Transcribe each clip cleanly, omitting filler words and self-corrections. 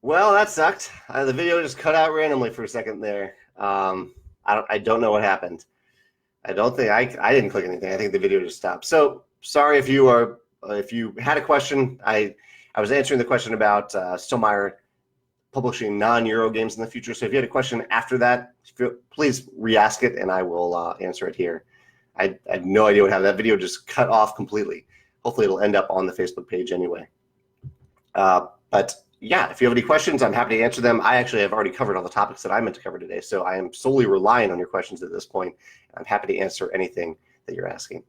Well, that sucked. The video just cut out randomly for a second there. I don't know what happened. I don't think I didn't click anything. I think the video just stopped. So sorry if you had a question. I was answering the question about Stonemaier publishing non-Euro games in the future. So if you had a question after that, please re-ask it, and I will answer it here. I have no idea what happened. That video just cut off completely. Hopefully, it'll end up on the Facebook page anyway. But yeah, if you have any questions, I'm happy to answer them. I actually have already covered all the topics that I meant to cover today, so I am solely relying on your questions at this point. I'm happy to answer anything that you're asking.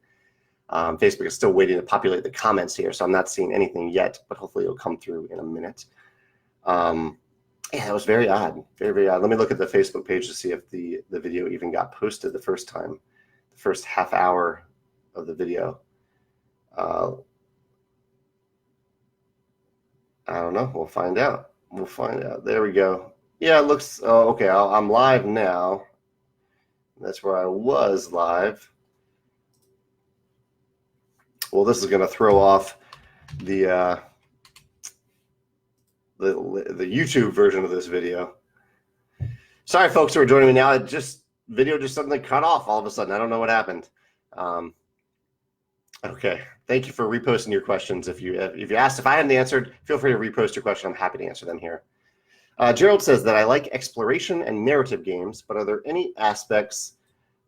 Facebook is still waiting to populate the comments here, so I'm not seeing anything yet, but hopefully it'll come through in a minute. Yeah, that was very odd, very, very odd. Let me look at the Facebook page to see if the video even got posted the first time, the first half hour of the video. I don't know. We'll find out. We'll find out. There we go. Yeah, it looks. Oh, okay. I'm live now. That's where I was live. Well, this is going to throw off the YouTube version of this video. Sorry, folks who are joining me now. Video just suddenly cut off all of a sudden. I don't know what happened. Okay. Thank you for reposting your questions. If you asked if I hadn't answered, feel free to repost your question. I'm happy to answer them here. Gerald says that I like exploration and narrative games, but are there any aspects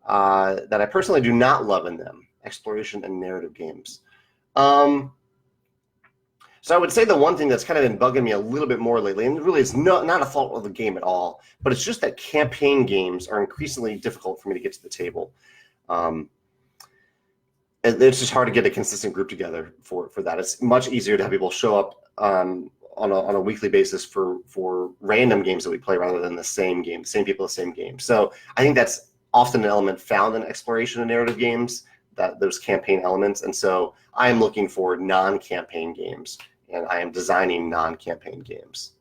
that I personally do not love in them? Exploration and narrative games. So I would say the one thing that's kind of been bugging me a little bit more lately, and really it's not a fault of the game at all, but it's just that campaign games are increasingly difficult for me to get to the table. It's just hard to get a consistent group together for that. It's much easier to have people show up on a weekly basis for random games that we play rather than the same game, same people, the same game. So I think that's often an element found in exploration and narrative games, that those campaign elements. And so I am looking for non-campaign games, and I am designing non-campaign games.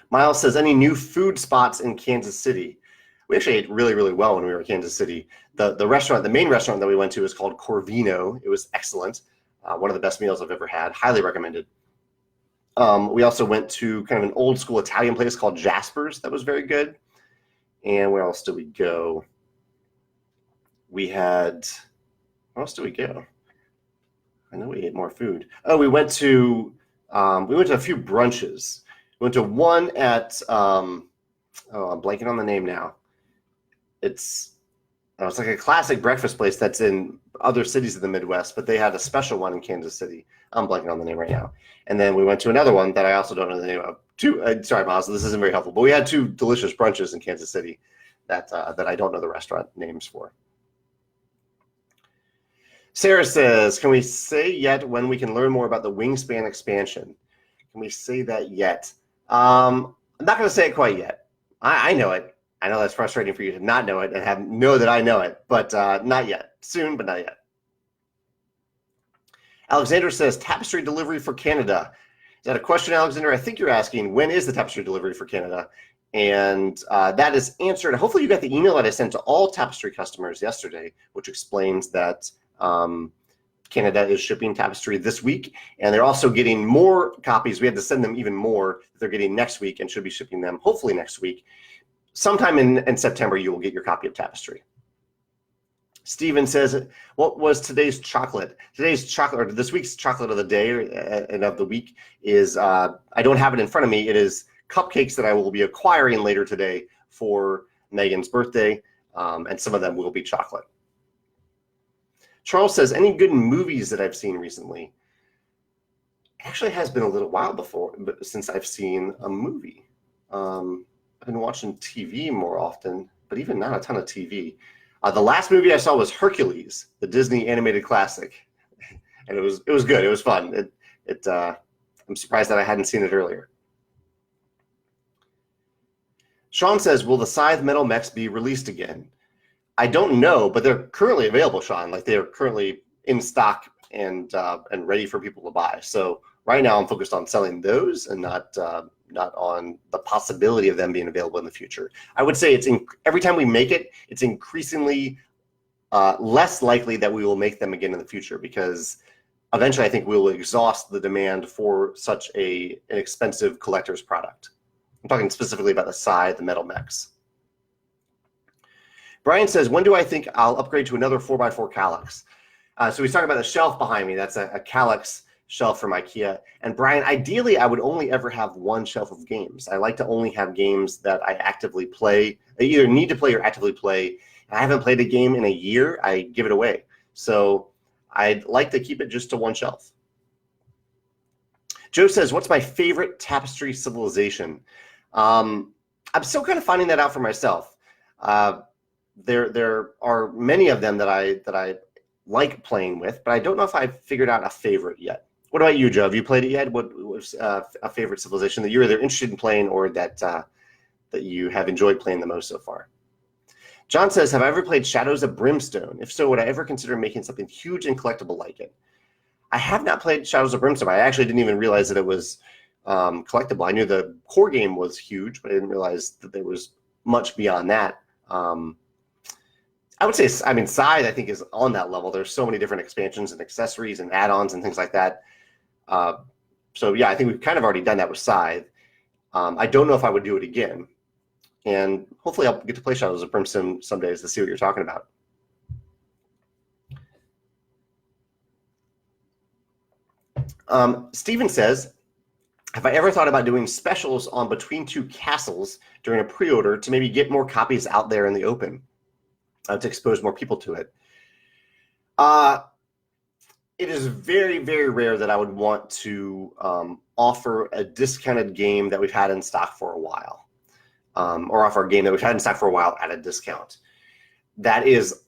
Miles says, any new food spots in Kansas City? We actually ate really, really well when we were in Kansas City. The restaurant, the main restaurant that we went to is called Corvino. It was excellent. One of the best meals I've ever had. Highly recommended. We also went to kind of an old school Italian place called Jasper's. That was very good. And where else did we go? Where else did we go? I know we ate more food. Oh, we went to a few brunches. We went to one at, I'm blanking on the name now. It's like a classic breakfast place that's in other cities of the Midwest, but they had a special one in Kansas City. I'm blanking on the name right now. And then we went to another one that I also don't know the name of. Sorry, Miles, this isn't very helpful, but we had two delicious brunches in Kansas City that I don't know the restaurant names for. Sarah says, can we say yet when we can learn more about the Wingspan expansion? Can we say that yet? I'm not going to say it quite yet. I know it. I know that's frustrating for you to not know it and know that I know it, but not yet. Soon, but not yet. Alexander says, Tapestry delivery for Canada. Is that a question, Alexander? I think you're asking, when is the Tapestry delivery for Canada? And that is answered. Hopefully you got the email that I sent to all Tapestry customers yesterday, which explains that Canada is shipping Tapestry this week, and they're also getting more copies. We had to send them even more. They're getting next week and should be shipping them hopefully next week. Sometime in September, you will get your copy of Tapestry. Steven says, what was today's chocolate? Today's chocolate, or this week's chocolate of the day and of the week is, I don't have it in front of me. It is cupcakes that I will be acquiring later today for Megan's birthday, and some of them will be chocolate. Charles says, any good movies that I've seen recently? It actually has been a little while since I've seen a movie. I've been watching TV more often, but even not a ton of TV. The last movie I saw was Hercules, the Disney animated classic, and it was good. It was fun. I'm surprised that I hadn't seen it earlier. Sean says, will the Scythe Metal Mechs be released again? I don't know, but they're currently available, Sean. Like, they are currently in stock and ready for people to buy. So right now I'm focused on selling those and not on the possibility of them being available in the future. I would say every time we make it, it's increasingly less likely that we will make them again in the future, because eventually I think we'll exhaust the demand for such an expensive collector's product. I'm talking specifically about the Scythe, the metal mechs. Brian says, when do I think I'll upgrade to another 4x4 Kallax? So he's talking about the shelf behind me. That's a Kallax shelf from IKEA. And Brian, ideally, I would only ever have one shelf of games. I like to only have games that I actively play, I either need to play or actively play. I haven't played a game in a year, I give it away. So I'd like to keep it just to one shelf. Joe says, what's my favorite Tapestry civilization? I'm still kind of finding that out for myself. There are many of them that I like playing with, but I don't know if I've figured out a favorite yet. What about you, Joe? Have you played it yet? What was a favorite civilization that you're either interested in playing or that you have enjoyed playing the most so far? John says, have I ever played Shadows of Brimstone? If so, would I ever consider making something huge and collectible like it? I have not played Shadows of Brimstone. I actually didn't even realize that it was collectible. I knew the core game was huge, but I didn't realize that there was much beyond that. I would say, I mean, Scythe, I think, is on that level. There's so many different expansions and accessories and add-ons and things like that. So, yeah, I think we've kind of already done that with Scythe. I don't know if I would do it again. And hopefully I'll get to play Shadows of Brimstone some days to see what you're talking about. Steven says, have I ever thought about doing specials on Between Two Castles during a pre-order to maybe get more copies out there in the open, to expose more people to it? It is very, very rare that I would want to offer a discounted game that we've had in stock for a while, or offer a game that we've had in stock for a while at a discount. That is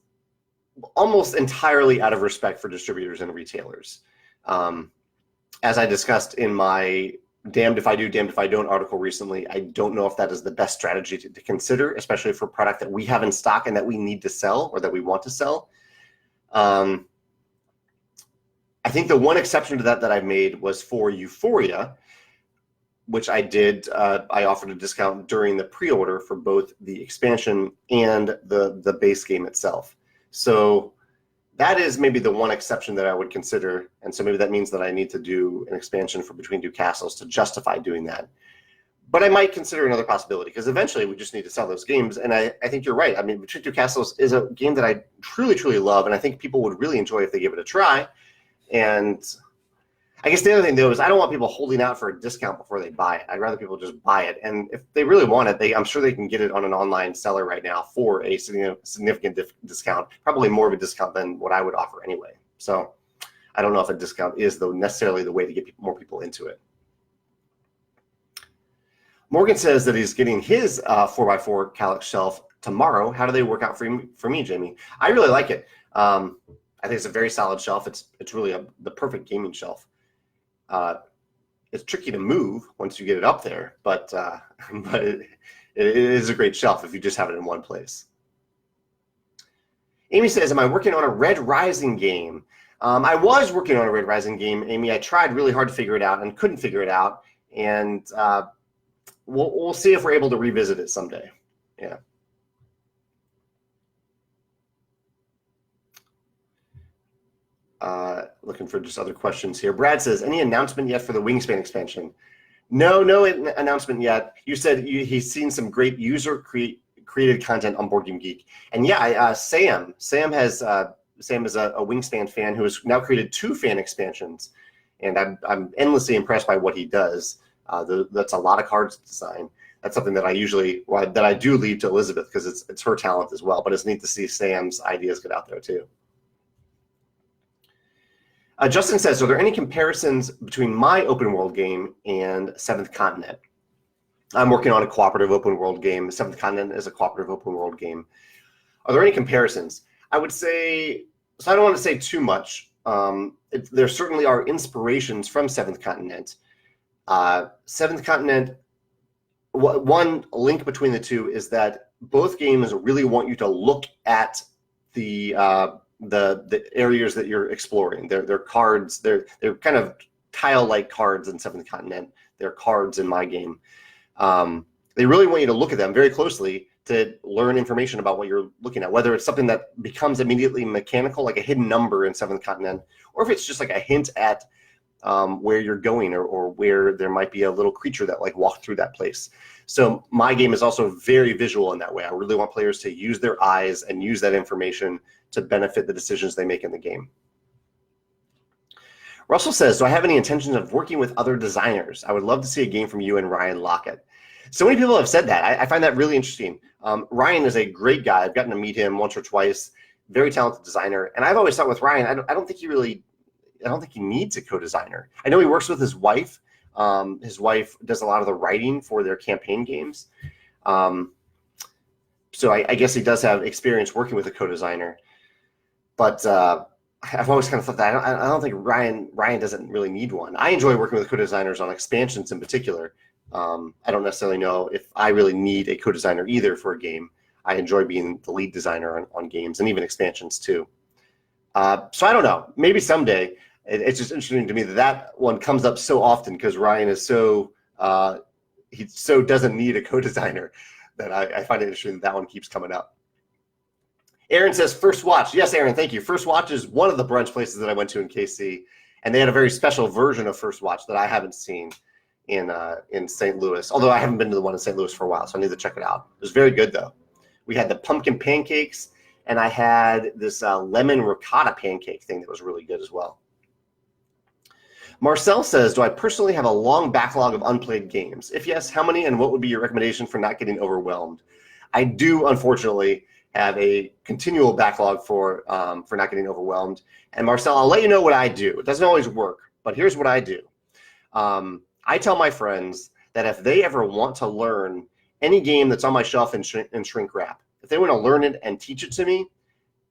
almost entirely out of respect for distributors and retailers. As I discussed in my damned if I do, damned if I don't article recently, I don't know if that is the best strategy to consider, especially for a product that we have in stock and that we need to sell or that we want to sell. I think the one exception to that I've made was for Euphoria, which I did. I offered a discount during the pre-order for both the expansion and the base game itself. So that is maybe the one exception that I would consider. And so maybe that means that I need to do an expansion for Between Two Castles to justify doing that. But I might consider another possibility because eventually we just need to sell those games. And I think you're right. I mean, Between Two Castles is a game that I truly, truly love. And I think people would really enjoy if they give it a try. And I guess the other thing, though, is I don't want people holding out for a discount before they buy it. I'd rather people just buy it. And if they really want it, I'm sure they can get it on an online seller right now for a significant discount, probably more of a discount than what I would offer anyway. So I don't know if a discount is necessarily the way to get more people into it. Morgan says that he's getting his 4x4 Kallax shelf tomorrow. How do they work out for me, Jamie? I really like it. I think it's a very solid shelf. It's really the perfect gaming shelf. It's tricky to move once you get it up there, but it is a great shelf if you just have it in one place. Amy says, am I working on a Red Rising game? I was working on a Red Rising game, Amy. I tried really hard to figure it out and couldn't figure it out. And we'll see if we're able to revisit it someday. Yeah. Looking for just other questions here. Brad says, any announcement yet for the Wingspan expansion? No announcement yet. You said he's seen some great user created content on Board Game Geek. And yeah, Sam is a Wingspan fan who has now created 2 fan expansions. And I'm endlessly impressed by what he does. That's a lot of cards to design. That's something that I do leave to Elizabeth because it's her talent as well. But it's neat to see Sam's ideas get out there too. Justin says, are there any comparisons between my open world game and Seventh Continent? I'm working on a cooperative open world game. Seventh Continent is a cooperative open world game. Are there any comparisons? I would say, so I don't want to say too much. There certainly are inspirations from Seventh Continent. Seventh Continent, one link between the two is that both games really want you to look at the areas that you're exploring. They're cards. They're kind of tile-like cards in Seventh Continent. They're cards in my game. They really want you to look at them very closely to learn information about what you're looking at, whether it's something that becomes immediately mechanical, like a hidden number in Seventh Continent, or if it's just like a hint at where you're going, or where there might be a little creature that like walked through that place. So my game is also very visual in that way. I really want players to use their eyes and use that information to benefit the decisions they make in the game. Russell says, do I have any intentions of working with other designers? I would love to see a game from you and Ryan Lockett. So many people have said that. I find that really interesting. Ryan is a great guy. I've gotten to meet him once or twice. Very talented designer. And I've always thought with Ryan, I don't think he needs a co-designer. I know he works with his wife. His wife does a lot of the writing for their campaign games. So I guess he does have experience working with a co-designer. But I've always kind of thought that I don't think Ryan doesn't really need one. I enjoy working with co-designers on expansions in particular. I don't necessarily know if I really need a co-designer either for a game. I enjoy being the lead designer on games and even expansions too. So I don't know. Maybe someday. It's just interesting to me that one comes up so often because Ryan is he doesn't need a co-designer that I find it interesting that one keeps coming up. Aaron says, First Watch. Yes, Aaron, thank you. First Watch is one of the brunch places that I went to in KC, and they had a very special version of First Watch that I haven't seen in St. Louis, although I haven't been to the one in St. Louis for a while, so I need to check it out. It was very good, though. We had the pumpkin pancakes, and I had this lemon ricotta pancake thing that was really good as well. Marcel says, do I personally have a long backlog of unplayed games? If yes, how many, and what would be your recommendation for not getting overwhelmed? I do, unfortunately, have a continual backlog for not getting overwhelmed. And Marcel, I'll let you know what I do. It doesn't always work, but here's what I do. I tell my friends that if they ever want to learn any game that's on my shelf in shrink wrap, if they want to learn it and teach it to me,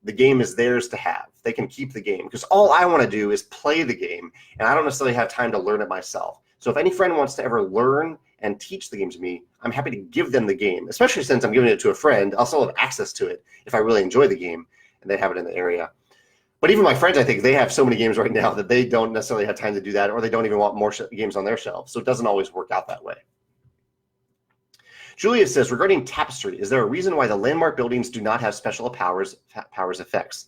the game is theirs to have. They can keep the game because all I want to do is play the game, and I don't necessarily have time to learn it myself. So if any friend wants to ever learn and teach the game to me, I'm happy to give them the game, especially since I'm giving it to a friend. I'll still have access to it if I really enjoy the game and they have it in the area. But even my friends, I think they have so many games right now that they don't necessarily have time to do that, or they don't even want more games on their shelves. So it doesn't always work out that way. Julia says, regarding Tapestry, is there a reason why the landmark buildings do not have special powers effects?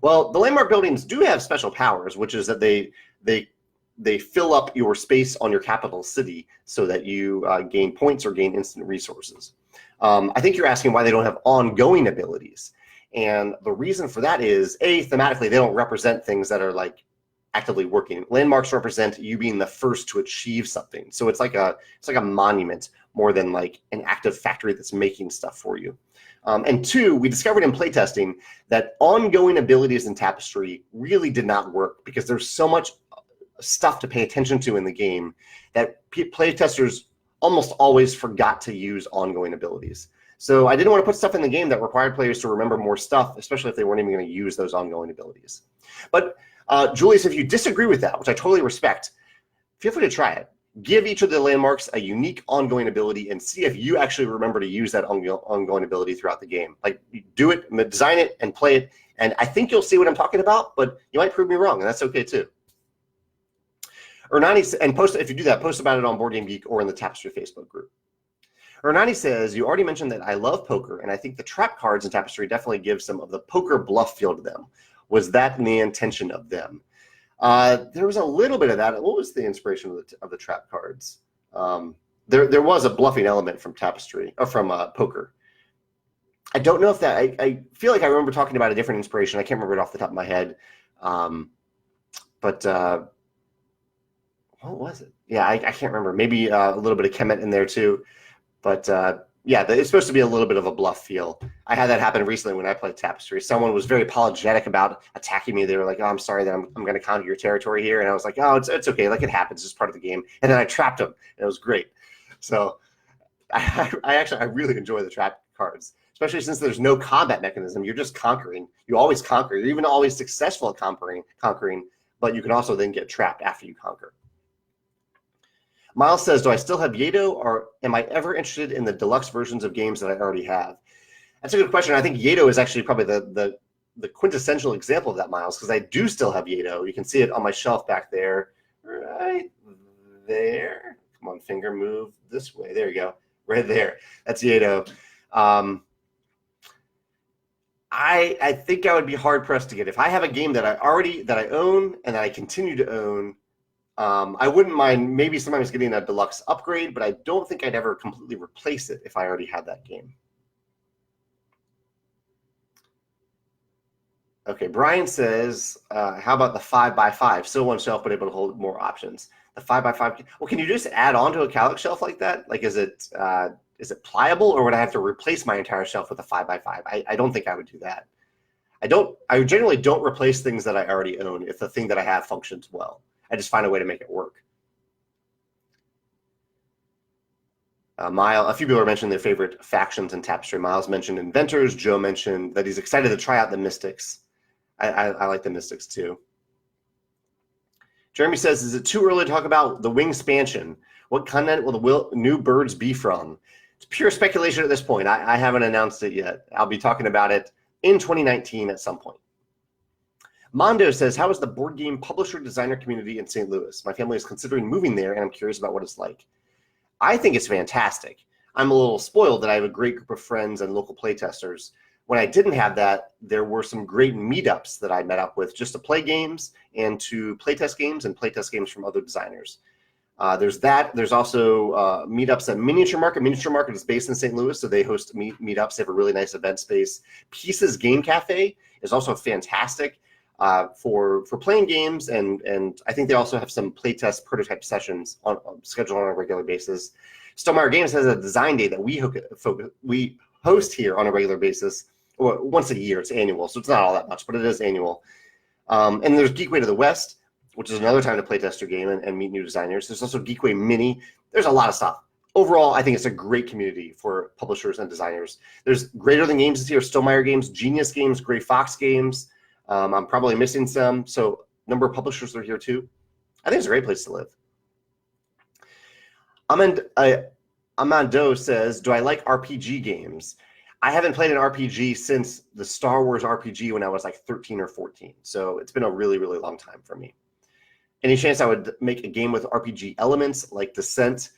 Well, the landmark buildings do have special powers, which is that they fill up your space on your capital city so that you gain points or gain instant resources. I think you're asking why they don't have ongoing abilities. And the reason for that is, thematically, they don't represent things that are like actively working. Landmarks represent you being the first to achieve something. So it's like a monument more than like an active factory that's making stuff for you. And two, we discovered in playtesting that ongoing abilities in Tapestry really did not work because there's so much stuff to pay attention to in the game that playtesters almost always forgot to use ongoing abilities. So I didn't want to put stuff in the game that required players to remember more stuff, especially if they weren't even going to use those ongoing abilities. But Julius, if you disagree with that, which I totally respect, feel free to try it. Give each of the landmarks a unique ongoing ability and see if you actually remember to use that ongoing ability throughout the game. Like, do it, design it, and play it. And I think you'll see what I'm talking about, but you might prove me wrong, and that's okay too. Ernani, and post, if you do that, post about it on Board Game Geek or in the Tapestry Facebook group. Ernani says, you already mentioned that I love poker, and I think the trap cards in Tapestry definitely give some of the poker bluff feel to them. Was that the intention of them? There was a little bit of that. What was the inspiration of the trap cards? There was a bluffing element from Tapestry, or from poker. I don't know if that, I feel like I remember talking about a different inspiration. I can't remember it off the top of my head. But what was it? Yeah, I can't remember. Maybe a little bit of Kemet in there too. But yeah, it's supposed to be a little bit of a bluff feel. I had that happen recently when I played Tapestry. Someone was very apologetic about attacking me. They were like, oh, I'm sorry that I'm going to conquer your territory here. And I was like, oh, it's okay. Like, it happens. It's part of the game. And then I trapped them, and it was great. So I really enjoy the trap cards, especially since there's no combat mechanism. You're just conquering. You always conquer. You're even always successful at conquering, but you can also then get trapped after you conquer. Miles says, do I still have Yedo, or am I ever interested in the deluxe versions of games that I already have? That's a good question. I think Yedo is actually probably the quintessential example of that, Miles, because I do still have Yedo. You can see it on my shelf back there, right there. Come on, finger, move this way. There you go. right there. That's Yedo. I think I would be hard pressed to get, if I have a game that I own and that I continue to own. I wouldn't mind maybe sometimes getting a deluxe upgrade, but I don't think I'd ever completely replace it if I already had that game. Okay, Brian says, how about the 5x5? Still one shelf, but able to hold more options. The 5x5. Well, can you just add on to a Kallax shelf like that? Like, is it pliable, or would I have to replace my entire shelf with a 5x5? I don't think I would do that. I generally don't replace things that I already own if the thing that I have functions well. I just find a way to make it work. A few people are mentioning their favorite factions in Tapestry. Miles mentioned Inventors. Joe mentioned that he's excited to try out the Mystics. I like the Mystics too. Jeremy says, is it too early to talk about the Wingspansion? What continent will the new birds be from? It's pure speculation at this point. I haven't announced it yet. I'll be talking about it in 2019 at some point. Mondo says, how is the board game publisher designer community in St. Louis? My family is considering moving there, and I'm curious about what it's like. I think it's fantastic. I'm a little spoiled that I have a great group of friends and local playtesters. When I didn't have that, there were some great meetups that I met up with just to play games and to playtest games and playtest games from other designers. There's that. There's also meetups at Miniature Market. Miniature Market is based in St. Louis, so they host meetups. They have a really nice event space. Pieces Game Cafe is also fantastic for playing games, and I think they also have some playtest prototype sessions scheduled on a regular basis. Stonemaier Games has a design day that we host here on a regular basis, or once a year. It's annual, so it's not all that much, but it is annual. And there's Geekway to the West, which is another time to play test your game and meet new designers. There's also Geekway Mini. There's a lot of stuff. Overall, I think it's a great community for publishers and designers. There's Greater Than Games this year, Stonemaier Games, Genius Games, Gray Fox Games. I'm probably missing some, so a number of publishers are here too. I think it's a great place to live. Amando says, do I like RPG games? I haven't played an RPG since the Star Wars RPG when I was like 13 or 14, so it's been a really, really long time for me. Any chance I would make a game with RPG elements like Descent?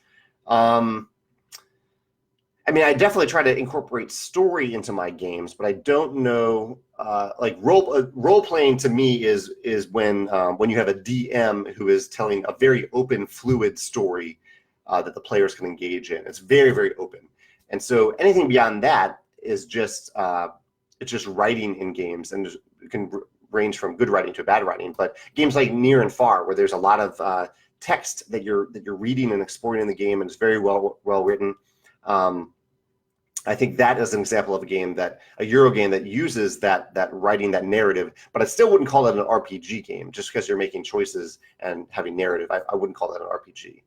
I mean, I definitely try to incorporate story into my games, but I don't know. Like role playing to me is when you have a DM who is telling a very open, fluid story that the players can engage in. It's very, very open, and so anything beyond that is just it's just writing in games, and it can range from good writing to bad writing. But games like Near and Far, where there's a lot of text that you're reading and exploring in the game, and it's very well written. I think that is an example of a Euro game that uses that writing, that narrative, but I still wouldn't call it an RPG game just because you're making choices and having narrative. I wouldn't call that an RPG.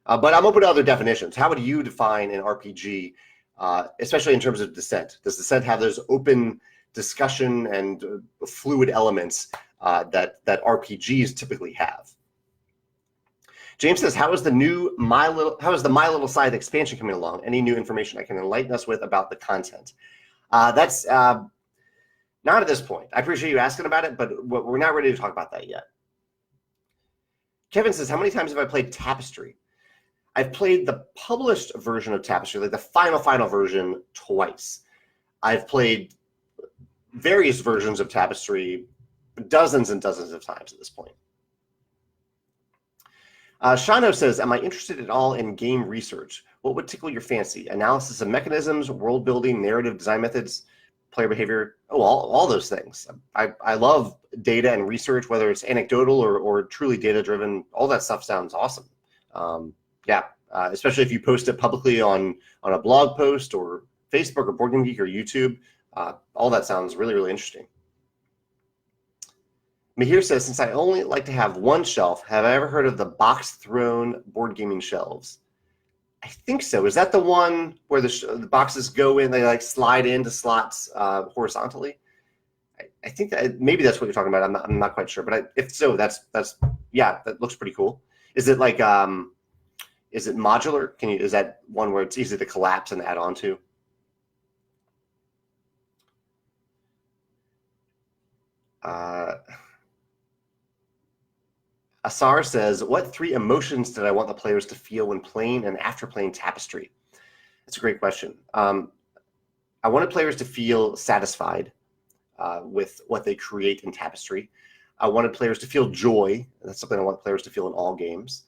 But I'm open to other definitions. How would you define an RPG, especially in terms of Descent? Does Descent have those open discussion and fluid elements that RPGs typically have? James says, how is the My Little Scythe expansion coming along? Any new information I can enlighten us with about the content? That's not at this point. I appreciate you asking about it, but we're not ready to talk about that yet. Kevin says, how many times have I played Tapestry? I've played the published version of Tapestry, like the final version, twice. I've played various versions of Tapestry dozens and dozens of times at this point. Shano says, am I interested at all in game research? What would tickle your fancy? Analysis of mechanisms, world building, narrative, design methods, player behavior? Oh, all those things. I love data and research, whether it's anecdotal or truly data driven. All that stuff sounds awesome. Especially if you post it publicly on a blog post or Facebook or Board Game Geek or YouTube. All that sounds really, really interesting. Mahir says, since I only like to have one shelf, have I ever heard of the Box Throne board gaming shelves? I think so. Is that the one where the boxes go in, they like slide into slots horizontally? I think that maybe that's what you're talking about. I'm not quite sure, but if so, that looks pretty cool. Is it like is it modular? Is that one where it's easy to collapse and add on to? Asar says, what 3 emotions did I want the players to feel when playing and after playing Tapestry? That's a great question. I wanted players to feel satisfied with what they create in Tapestry. I wanted players to feel joy. That's something I want players to feel in all games.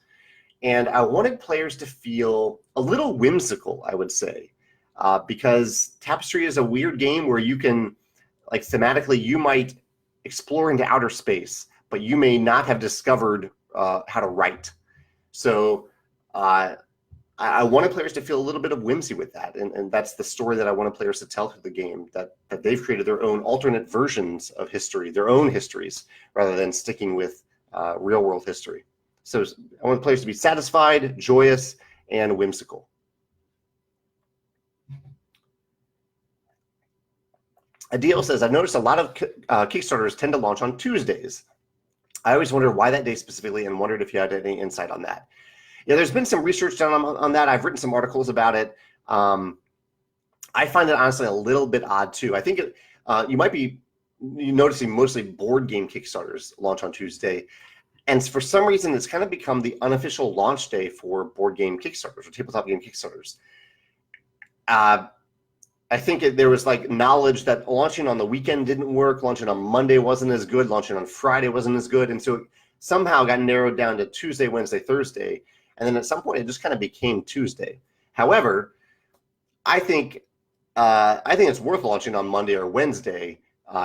And I wanted players to feel a little whimsical, I would say, because Tapestry is a weird game where you can, like, thematically, you might explore into outer space, but you may not have discovered how to write. So I wanted players to feel a little bit of whimsy with that, and that's the story that I wanted players to tell through the game, that they've created their own alternate versions of history, their own histories, rather than sticking with real-world history. So I want players to be satisfied, joyous, and whimsical. Adil says, I've noticed a lot of Kickstarters tend to launch on Tuesdays. I always wondered why that day specifically and wondered if you had any insight on that. Yeah, there's been some research done on that. I've written some articles about it. I find it honestly a little bit odd too. I think you might be noticing mostly board game Kickstarters launch on Tuesday. And for some reason, it's kind of become the unofficial launch day for board game Kickstarters or tabletop game Kickstarters. I think there was like knowledge that launching on the weekend didn't work, launching on Monday wasn't as good, launching on Friday wasn't as good. And so it somehow got narrowed down to Tuesday, Wednesday, Thursday. And then at some point, it just kind of became Tuesday. However, I think it's worth launching on Monday or Wednesday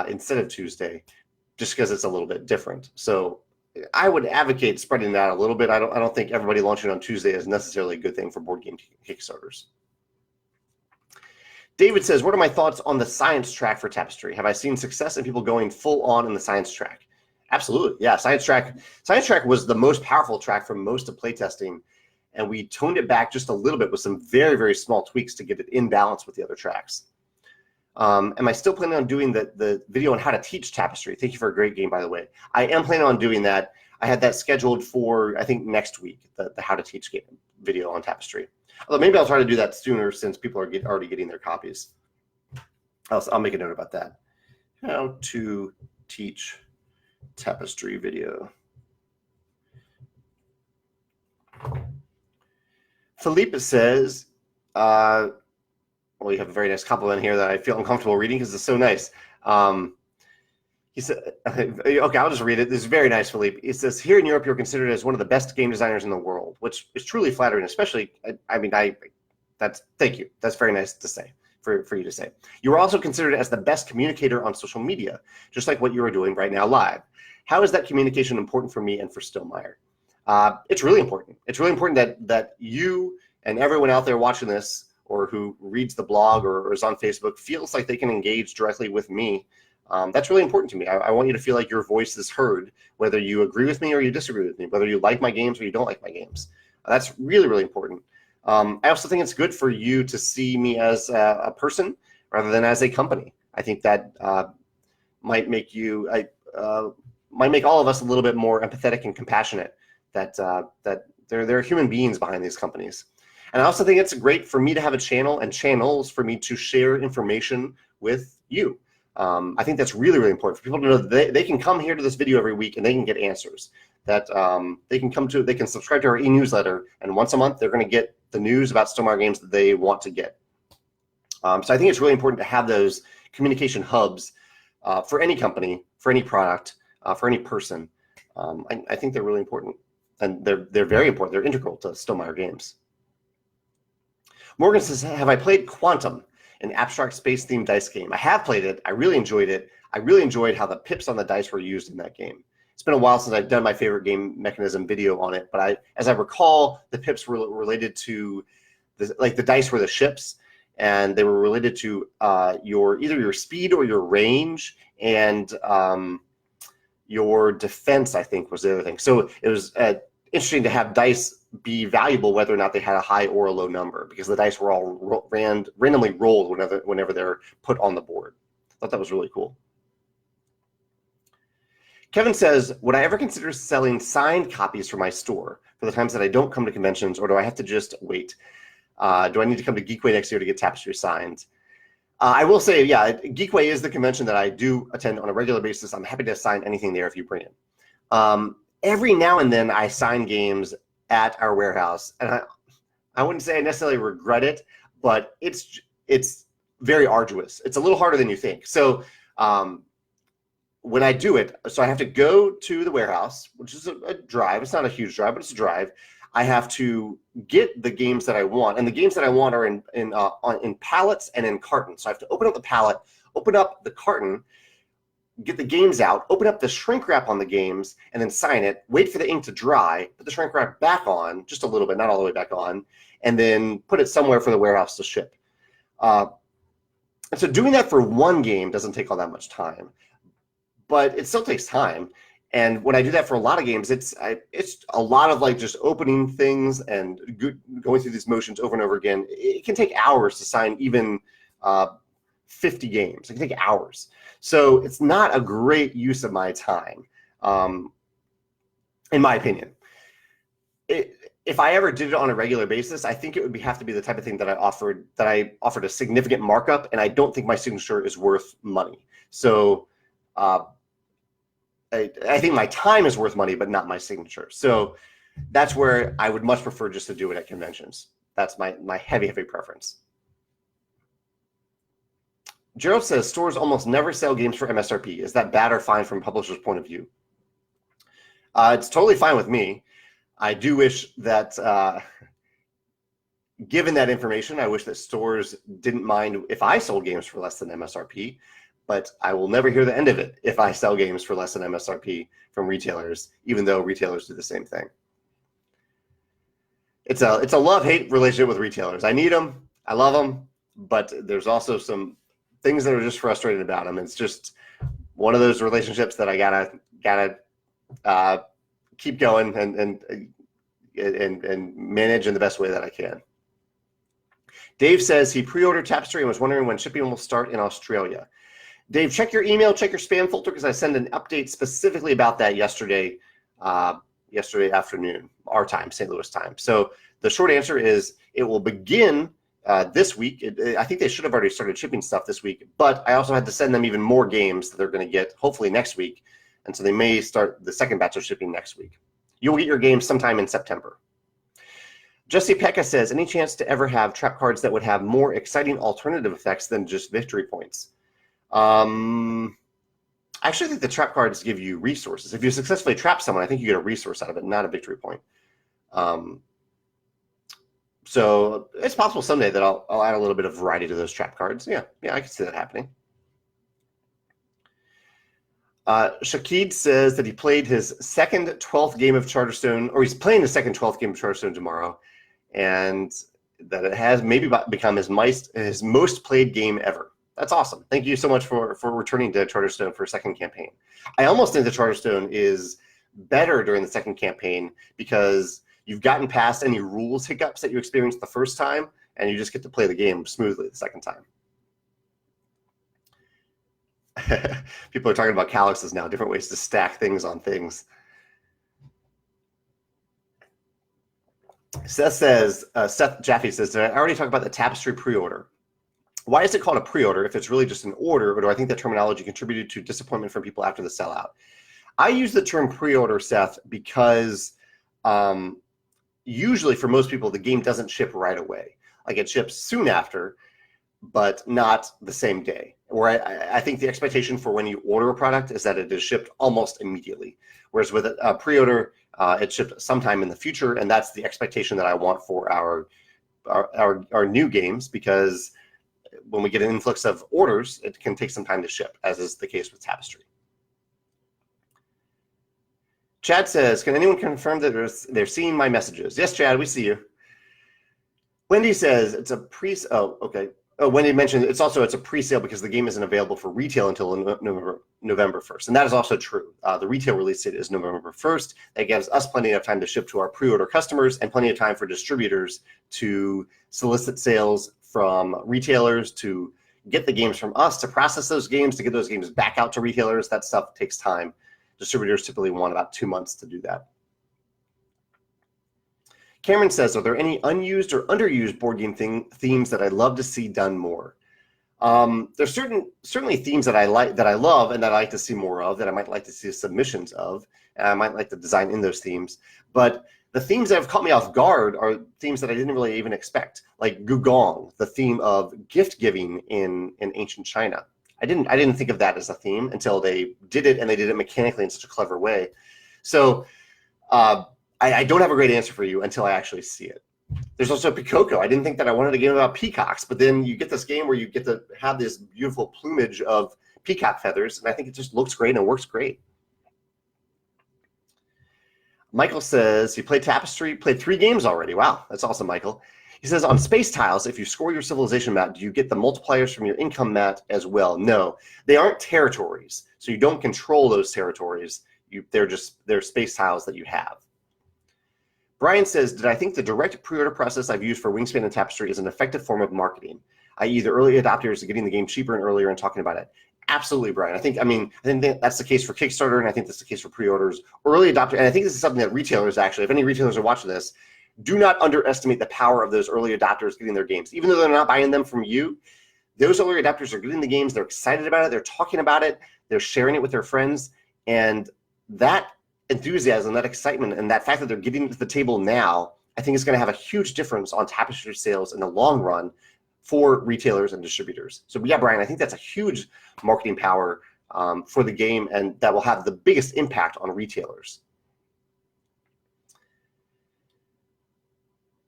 instead of Tuesday, just because it's a little bit different. So I would advocate spreading that a little bit. I don't think everybody launching on Tuesday is necessarily a good thing for board game Kickstarters. David says, what are my thoughts on the science track for Tapestry? Have I seen success in people going full on in the science track? Absolutely, yeah. Science track was the most powerful track for most of playtesting, and we toned it back just a little bit with some very, very small tweaks to get it in balance with the other tracks. Am I still planning on doing the video on how to teach Tapestry? Thank you for a great game, by the way. I am planning on doing that. I had that scheduled for, I think, next week, the how to teach game video on Tapestry. Although maybe I'll try to do that sooner since people are already getting their copies. I'll make a note about that. How to teach Tapestry video. Philippe says, well, you have a very nice compliment here that I feel uncomfortable reading because it's so nice. He said, okay, I'll just read it. This is very nice, Philippe. It says, here in Europe, you're considered as one of the best game designers in the world, which is truly flattering, especially, thank you. That's very nice to say, for you to say. You are also considered as the best communicator on social media, just like what you are doing right now live. How is that communication important for me and for Stonemaier? It's really important. It's really important that you and everyone out there watching this or who reads the blog or is on Facebook feels like they can engage directly with me. That's really important to me. I want you to feel like your voice is heard, whether you agree with me or you disagree with me, whether you like my games or you don't like my games. That's really, really important. I also think it's good for you to see me as a person rather than as a company. I think that might make all of us a little bit more empathetic and compassionate, that there are human beings behind these companies. And I also think it's great for me to have a channel and channels for me to share information with you. I think that's really, really important for people to know that they can come here to this video every week and they can get answers. That they can subscribe to our e-newsletter, and once a month they're going to get the news about Stonemaier games that they want to get. So I think it's really important to have those communication hubs for any company, for any product, for any person. I think they're really important, and they're very important. They're integral to Stonemaier games. Morgan says, have I played Quantum, an abstract space-themed dice game? I have played it. I really enjoyed it. I really enjoyed how the pips on the dice were used in that game. It's been a while since I've done my favorite game mechanism video on it, but as I recall, the pips were related to the dice were the ships, and they were related to either your speed or your range, and your defense, I think, was the other thing. So it was interesting to have dice be valuable whether or not they had a high or a low number, because the dice were all randomly rolled whenever they're put on the board. I thought that was really cool. Kevin says, would I ever consider selling signed copies for my store for the times that I don't come to conventions, or do I have to just wait? Do I need to come to Geekway next year to get Tapestry signed? I will say, yeah, Geekway is the convention that I do attend on a regular basis. I'm happy to sign anything there if you bring it. Every now and then I sign games at our warehouse, and I wouldn't say I necessarily regret it, but it's very arduous. It's a little harder than you think. So when I do it, so I have to go to the warehouse, which is a drive. It's not a huge drive, but it's a drive. I have to get the games that I want, and the games that I want are in pallets and in cartons. So I have to open up the pallet, open up the carton, get the games out, open up the shrink wrap on the games, and then sign it, wait for the ink to dry, put the shrink wrap back on, just a little bit, not all the way back on, and then put it somewhere for the warehouse to ship. And so doing that for one game doesn't take all that much time, but it still takes time. And when I do that for a lot of games, it's a lot of like just opening things and going through these motions over and over again. It can take hours to sign even 50 games. It can take hours. So it's not a great use of my time, in my opinion. If I ever did it on a regular basis, I think it would have to be the type of thing that I offered a significant markup, and I don't think my signature is worth money. So I think my time is worth money, but not my signature. So that's where I would much prefer just to do it at conventions. That's my heavy preference. Gerald says stores almost never sell games for MSRP. Is that bad or fine from a publisher's point of view? It's totally fine with me. I do wish that, given that information, I wish that stores didn't mind if I sold games for less than MSRP, but I will never hear the end of it if I sell games for less than MSRP from retailers, even though retailers do the same thing. It's a love-hate relationship with retailers. I need them, I love them, but there's also some things that are just frustrating about them. It's just one of those relationships that I gotta keep going and manage in the best way that I can. Dave says he pre-ordered Tapestry and was wondering when shipping will start in Australia. Dave, check your email, check your spam filter, because I sent an update specifically about that yesterday afternoon, our time, St. Louis time. So the short answer is it will begin this week. I think they should have already started shipping stuff this week, but I also had to send them even more games that they're going to get hopefully next week. And so they may start the second batch of shipping next week. You'll get your games sometime in September. Jesse Pekka says, any chance to ever have trap cards that would have more exciting alternative effects than just victory points? I actually think the trap cards give you resources. If you successfully trap someone, I think you get a resource out of it, not a victory point. So it's possible someday that I'll add a little bit of variety to those trap cards. Yeah, I can see that happening. Shakid says that he played his second 12th game of Charterstone, or he's playing his second 12th game of Charterstone tomorrow, and that it has maybe become his most played game ever. That's awesome. Thank you so much for returning to Charterstone for a second campaign. I almost think the Charterstone is better during the second campaign because you've gotten past any rules hiccups that you experienced the first time, and you just get to play the game smoothly the second time. People are talking about calyxes now, different ways to stack things on things. Seth Jaffe says, did I already talk about the Tapestry pre-order? Why is it called a pre-order if it's really just an order, or do I think the terminology contributed to disappointment from people after the sellout? I use the term pre-order, Seth, because usually for most people, the game doesn't ship right away. Like it ships soon after, but not the same day. Where I think the expectation for when you order a product is that it is shipped almost immediately. Whereas with a pre-order, it's shipped sometime in the future, and that's the expectation that I want for our new games, because when we get an influx of orders, it can take some time to ship, as is the case with Tapestry. Chad says, can anyone confirm that they're seeing my messages? Yes, Chad, we see you. Wendy says it's a okay. Oh, Wendy mentioned it's a pre-sale because the game isn't available for retail until November 1st. And that is also true. The retail release date is November 1st. That gives us plenty of time to ship to our pre-order customers and plenty of time for distributors to solicit sales from retailers, to get the games from us, to process those games, to get those games back out to retailers. That stuff takes time. Distributors typically want about 2 months to do that. Cameron says, are there any unused or underused board game themes that I'd love to see done more? There's certainly themes that I love, and that I like to see more of, that I might like to see submissions of, and I might like to design in those themes. But The themes that have caught me off guard are themes that I didn't really even expect, like Gugong, the theme of gift giving in ancient China. I didn't think of that as a theme until they did it, and they did it mechanically in such a clever way. So I don't have a great answer for you until I actually see it. There's also Pikoko. I didn't think that I wanted a game about peacocks, but then you get this game where you get to have this beautiful plumage of peacock feathers, and I think it just looks great and it works great. Michael says he played Tapestry, played 3 games already. Wow, that's awesome, Michael. He says, on space tiles, if you score your civilization map, do you get the multipliers from your income map as well? No, they aren't territories, so you don't control those territories. They're space tiles that you have. Brian says, did I think the direct pre-order process I've used for Wingspan and Tapestry is an effective form of marketing, i.e. the early adopters are getting the game cheaper and earlier and talking about it? Absolutely, Brian. I think that's the case for Kickstarter, and I think that's the case for pre-orders. Early adopter, and I think this is something that retailers actually, if any retailers are watching this, do not underestimate the power of those early adopters getting their games. Even though they're not buying them from you, those early adopters are getting the games, they're excited about it, they're talking about it, they're sharing it with their friends, and that enthusiasm, that excitement, and that fact that they're getting to the table now, I think is going to have a huge difference on Tapestry sales in the long run for retailers and distributors. So yeah, Brian, I think that's a huge marketing power for the game, and that will have the biggest impact on retailers.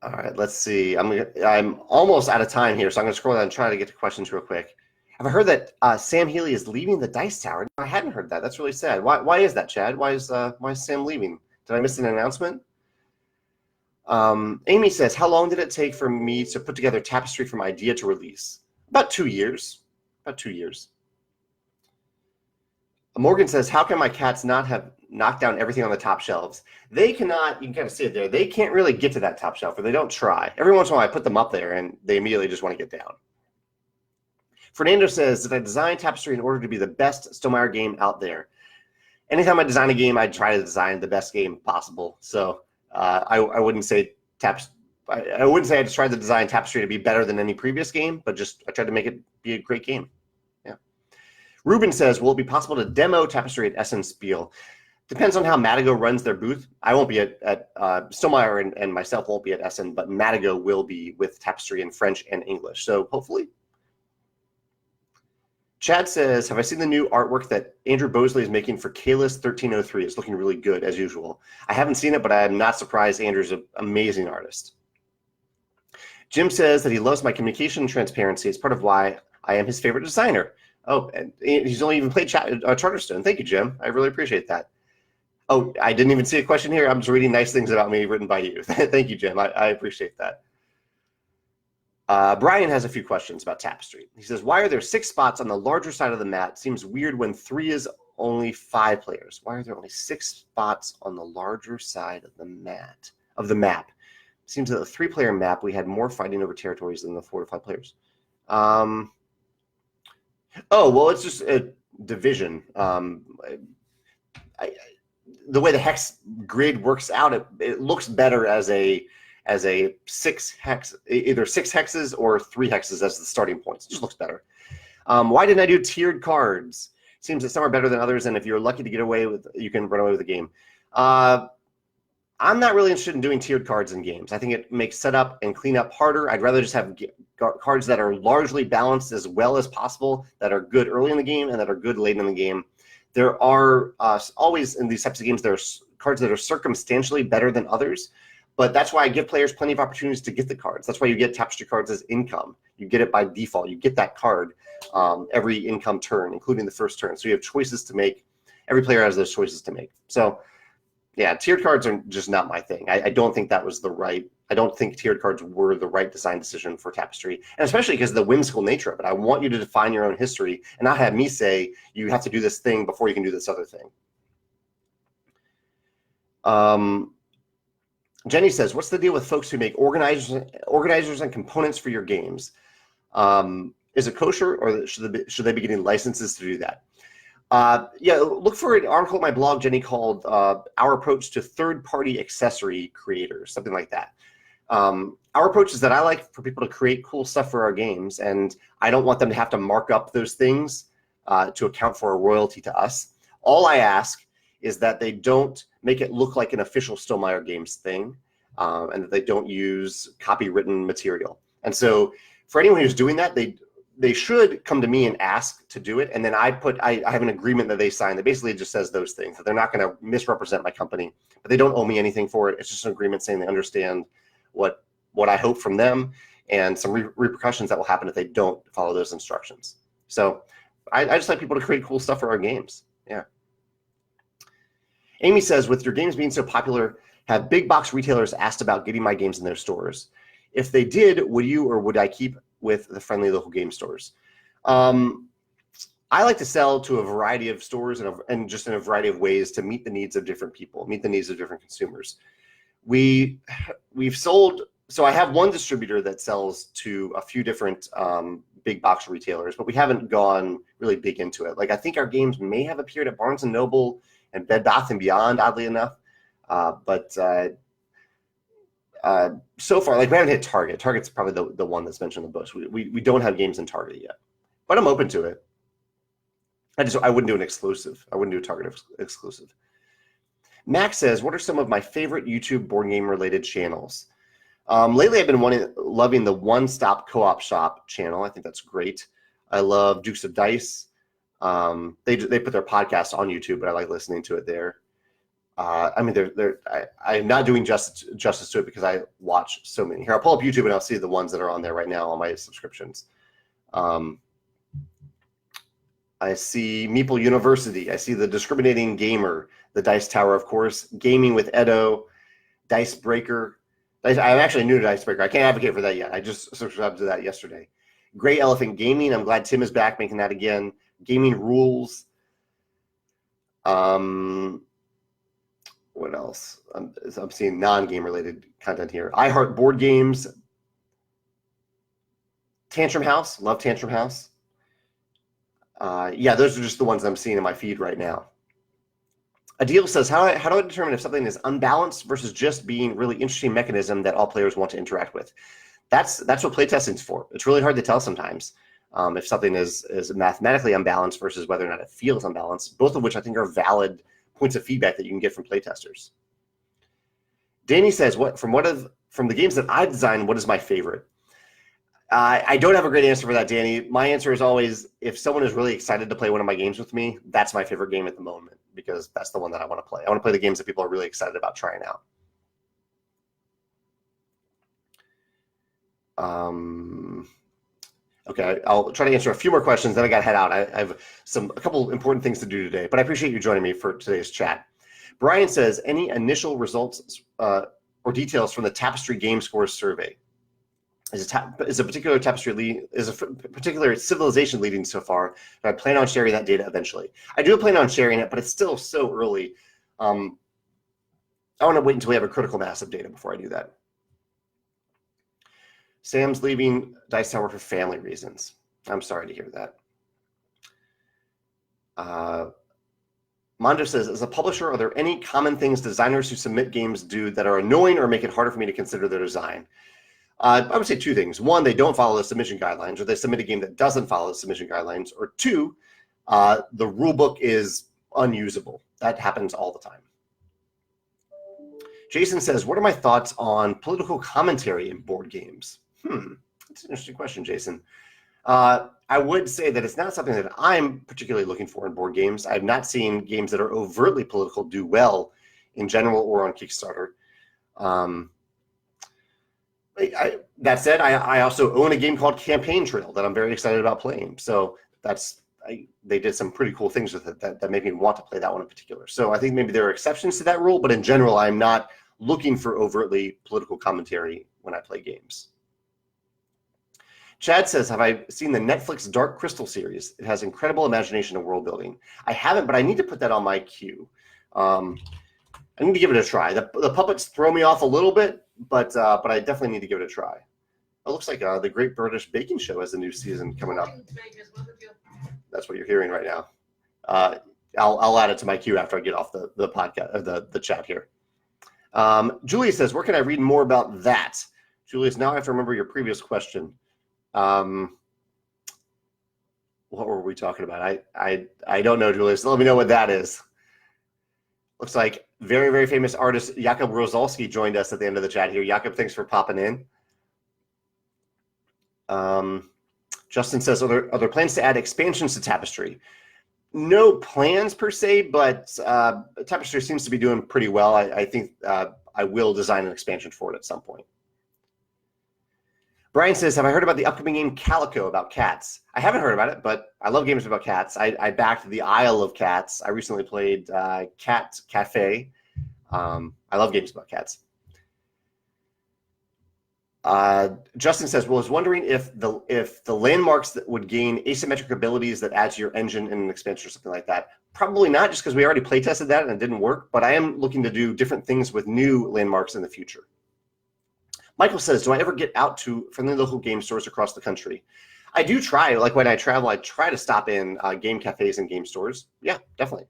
All right, let's see. I'm almost out of time here, so I'm going to scroll down and try to get to questions real quick. Have I heard that Sam Healy is leaving the Dice Tower? I hadn't heard that. That's really sad. Why is that, Chad? Why is Sam leaving? Did I miss an announcement? Amy says, how long did it take for me to put together Tapestry from idea to release? About 2 years. About 2 years. Morgan says, how can my cats not have knocked down everything on the top shelves? They cannot, you can kind of see it there, they can't really get to that top shelf, or they don't try. Every once in a while I put them up there and they immediately just want to get down. Fernando says, did I design Tapestry in order to be the best Stonemaier game out there? Anytime I design a game, I try to design the best game possible. So I wouldn't say I wouldn't say I just tried to design Tapestry to be better than any previous game, but just I tried to make it be a great game. Yeah. Ruben says, will it be possible to demo Tapestry at Essen Spiel? Depends on how Matago runs their booth. I won't be at Stonemaier and myself won't be at Essen, but Matago will be with Tapestry in French and English. So hopefully. Chad says, have I seen the new artwork that Andrew Bosley is making for Kalis 1303? It's looking really good, as usual. I haven't seen it, but I am not surprised. Andrew's an amazing artist. Jim says that he loves my communication and transparency. It's part of why I am his favorite designer. Oh, and he's only even played Charterstone. Thank you, Jim. I really appreciate that. Oh, I didn't even see a question here. I'm just reading nice things about me written by you. Thank you, Jim. I appreciate that. Brian has a few questions about Tapestry. He says, why are there 6 spots on the larger side of the map? Seems weird when 3 is only 5 players. Why are there only 6 spots on the larger side of the map? Seems that the 3-player map, we had more fighting over territories than the 4 to 5 players. Oh, well, it's just a division. The way the hex grid works out, it looks better as a 6 hex, either 6 hexes or 3 hexes as the starting points. It just looks better. Why didn't I do tiered cards? Seems that some are better than others, and if you're lucky to get away with, you can run away with the game. I'm not really interested in doing tiered cards in games. I think it makes setup and cleanup harder. I'd rather just have cards that are largely balanced as well as possible, that are good early in the game and that are good late in the game. There are always in these types of games, there are cards that are circumstantially better than others. But that's why I give players plenty of opportunities to get the cards. That's why you get Tapestry cards as income. You get it by default. You get that card every income turn, including the first turn. So you have choices to make. Every player has those choices to make. So yeah, tiered cards are just not my thing. I don't think that was I don't think tiered cards were the right design decision for Tapestry, and especially because of the whimsical nature of it. I want you to define your own history and not have me say you have to do this thing before you can do this other thing. Jenny says, what's the deal with folks who make organizers and components for your games? Is it kosher, or should they be getting licenses to do that? Yeah, look for an article on my blog, Jenny, called Our Approach to Third-Party Accessory Creators, something like that. Our approach is that I like for people to create cool stuff for our games, and I don't want them to have to mark up those things to account for a royalty to us. All I ask is that they don't make it look like an official Stonemaier Games thing, and that they don't use copywritten material. And so for anyone who's doing that, they should come to me and ask to do it. And then I have an agreement that they sign that basically just says those things, that they're not going to misrepresent my company, but they don't owe me anything for it. It's just an agreement saying they understand what I hope from them and some repercussions that will happen if they don't follow those instructions. So I just like people to create cool stuff for our games. Yeah. Amy says, with your games being so popular, have big box retailers asked about getting my games in their stores? If they did, would you or would I keep with the friendly local game stores? I like to sell to a variety of stores and just in a variety of ways to meet the needs of different people, meet the needs of different consumers. We've sold, so I have one distributor that sells to a few different big box retailers, but we haven't gone really big into it. Like, I think our games may have appeared at Barnes & Noble and Bed Bath & Beyond, oddly enough. But so far, like, we haven't hit Target. Target's probably the one that's mentioned the most. We don't have games in Target yet, but I'm open to it. I wouldn't do an exclusive. I wouldn't do a Target exclusive. Max says, what are some of my favorite YouTube board game related channels? Lately, I've been loving the One Stop Co-op Shop channel. I think that's great. I love Dukes of Dice. They put their podcast on YouTube, but I like listening to it there. I mean, I'm not doing justice to it because I watch so many. Here, I'll pull up YouTube and I'll see the ones that are on there right now on my subscriptions. I see Meeple University. I see The Discriminating Gamer, The Dice Tower, of course, Gaming with Edo, Dice Breaker. I'm actually new to Dice Breaker. I can't advocate for that yet. I just subscribed to that yesterday. Gray Elephant Gaming. I'm glad Tim is back making that again. Gaming Rules. What else? I'm seeing non-game related content here. I Heart Board Games. Tantrum House. Love Tantrum House. Yeah, those are just the ones I'm seeing in my feed right now. Adil says, how do I determine if something is unbalanced versus just being really interesting mechanism that all players want to interact with? That's what playtesting is for. It's really hard to tell sometimes if something is mathematically unbalanced versus whether or not it feels unbalanced, both of which I think are valid points of feedback that you can get from playtesters. Danny says, from the games that I've designed, what is my favorite? I don't have a great answer for that, Danny. My answer is always, if someone is really excited to play one of my games with me, that's my favorite game at the moment, because that's the one that I want to play. I want to play the games that people are really excited about trying out. Okay, I'll try to answer a few more questions, then I got to head out. I have a couple important things to do today, but I appreciate you joining me for today's chat. Brian says, any initial results or details from the Tapestry Game Scores survey? Is a particular civilization leading so far? And I plan on sharing that data eventually. I do plan on sharing it, but it's still so early. I want to wait until we have a critical mass of data before I do that. Sam's leaving Dice Tower for family reasons. I'm sorry to hear that. Mondo says, as a publisher, are there any common things designers who submit games do that are annoying or make it harder for me to consider their design? I would say two things. One, they don't follow the submission guidelines, or they submit a game that doesn't follow the submission guidelines. Or two, the rule book is unusable. That happens all the time. Jason says, what are my thoughts on political commentary in board games? That's an interesting question, Jason. I would say that it's not something that I'm particularly looking for in board games. I've not seen games that are overtly political do well in general or on Kickstarter. That said, I also own a game called Campaign Trail that I'm very excited about playing. So they did some pretty cool things with it that made me want to play that one in particular. So I think maybe there are exceptions to that rule, but in general, I'm not looking for overtly political commentary when I play games. Chad says, have I seen the Netflix Dark Crystal series? It has incredible imagination and world building. I haven't, but I need to put that on my queue. I need to give it a try. The puppets throw me off a little bit, but I definitely need to give it a try. It looks like the Great British Baking Show has a new season coming up. That's what you're hearing right now. I'll add it to my queue after I get off the podcast, the chat here. Julia says, where can I read more about that? Julius, now I have to remember your previous question. What were we talking about? I don't know, Julius. Let me know what that is. Looks like very, very famous artist Jakub Rosalski joined us at the end of the chat here. Jakub, thanks for popping in. Justin says, are there plans to add expansions to Tapestry? No plans per se, but Tapestry seems to be doing pretty well. I think I will design an expansion for it at some point. Brian says, have I heard about the upcoming game Calico about cats? I haven't heard about it, but I love games about cats. I backed the Isle of Cats. I recently played Cat Cafe. I love games about cats. Justin says, well, I was wondering if the landmarks that would gain asymmetric abilities that add to your engine in an expansion or something like that. Probably not, just because we already play tested that and it didn't work, but I am looking to do different things with new landmarks in the future. Michael says, do I ever get out to friendly local game stores across the country? I do try, like when I travel, I try to stop in game cafes and game stores. Yeah, definitely.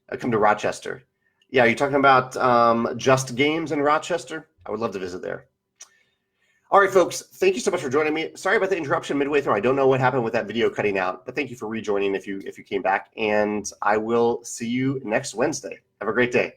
I come to Rochester. Yeah, you're talking about Just Games in Rochester? I would love to visit there. All right, folks, thank you so much for joining me. Sorry about the interruption midway through. I don't know what happened with that video cutting out, but thank you for rejoining if you came back, and I will see you next Wednesday. Have a great day.